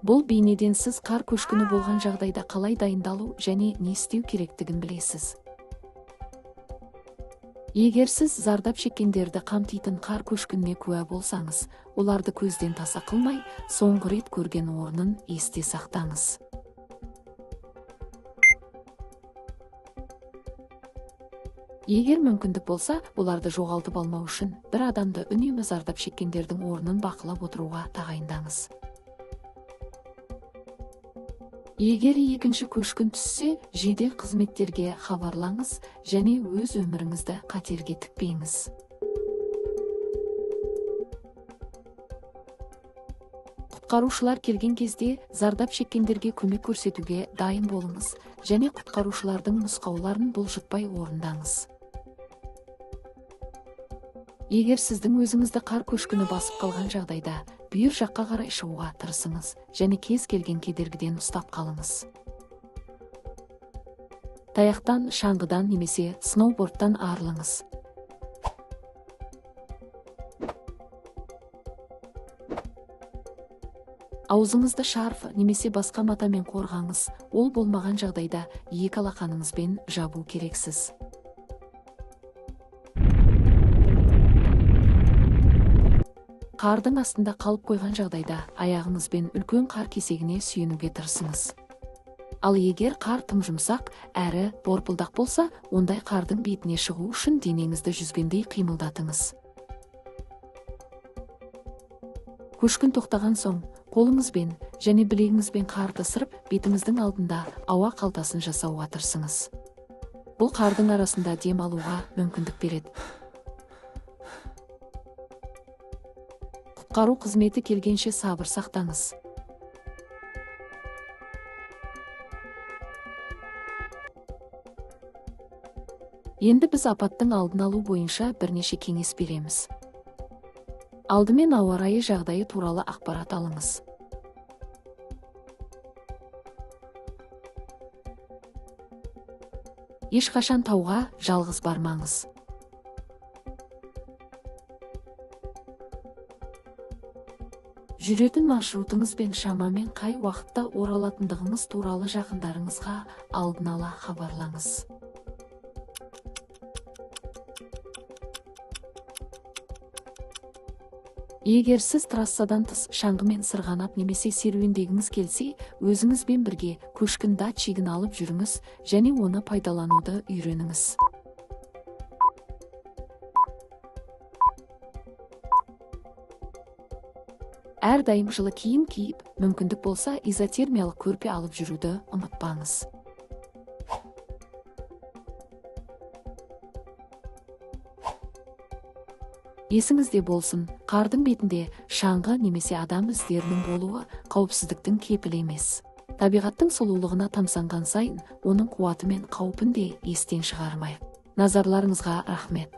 Бұл бейнеден сіз қар көшкіні болған жағдайда қалай дайындалу және не істеу керектігін білесіз. Егер сіз зардап шеккендерді қамтитын қар көшкініне куә болсаңыз, оларды көзден таса қылмай, соңғы рет көрген орнын есте сақтаңыз. Егер мүмкіндік болса, оларды жоғалтып алмау үшін бір адамды үнемі зардап шеккендердің орнын бақылап отыруға тағайындаңыз. Егер екінші көшкін түссе, жедел қызметтерге хабарлаңыз және өз өміріңізді қатерге тікпеңіз. Құтқарушылар келген кезде зардап шеккендерге көмек көрсетуге дайын болыңыз және құтқарушылардың нұсқауларын бұлжытпай орындаңыз. Егер сіздің өзіңізді қар көшкіні басып қалған жағдайда, бүйір жаққа қарай шығуға тырысыңыз және кез келген кедергіден ұстап қалыңыз. Таяқтан, шаңғыдан немесе сноубордтан арылыңыз. Аузыңызды шарф немесе басқа матамен қорғаңыз. Ол болмаған жағдайда екі алақаныңызбен жабу керексіз. Қардың астында қалып қойған жағдайда аяғыңызбен үлкен қар кесегіне сүйенуге тырысыңыз. Ал егер қар тым жұмсақ әрі борпылдақ болса, ондай қардың бетіне шығу үшін денеңізді жүзгендей қимылдатыңыз. Көшкін тоқтаған соң, қолыңызбен және білегіңізбен қарды ысырып, бетіңіздің алдында ауа қалтасын жасауға тырысыңыз. Бұл қардың арасында дем алуға мүмкіндік береді. Құтқару қызметі келгенше сабыр сақтаңыз. Енді біз апаттың алдын алу бойынша бірнеше кеңес береміз. Алдымен ауа райы жағдайы туралы ақпарат алыңыз. Ешқашан тауға жалғыз бармаңыз. Жүретін маршрутыңызбен шамамен қай уақытта оралатындығыңыз туралы жақындарыңызға алдын ала хабарлаңыз. Егер сіз трассадан тыс шаңғымен сырғанап немесе серуендегіңіз келсе, өзіңізбен бірге көшкін датчигін алып жүріңіз және оны пайдалануды үйреніңіз. Әрдайым жылы киім киіп, мүмкіндік болса изотермиялық көрпе алып жүруді ұмытпаңыз. Есіңізде болсын, қардың бетінде шаңғы немесе адам іздерінің болуы қауіпсіздіктің кепілі емес. Табиғаттың сұлулығына тамсанған сайын, оның қуаты мен қаупін де естен шығармайық. Назарларыңызға рахмет.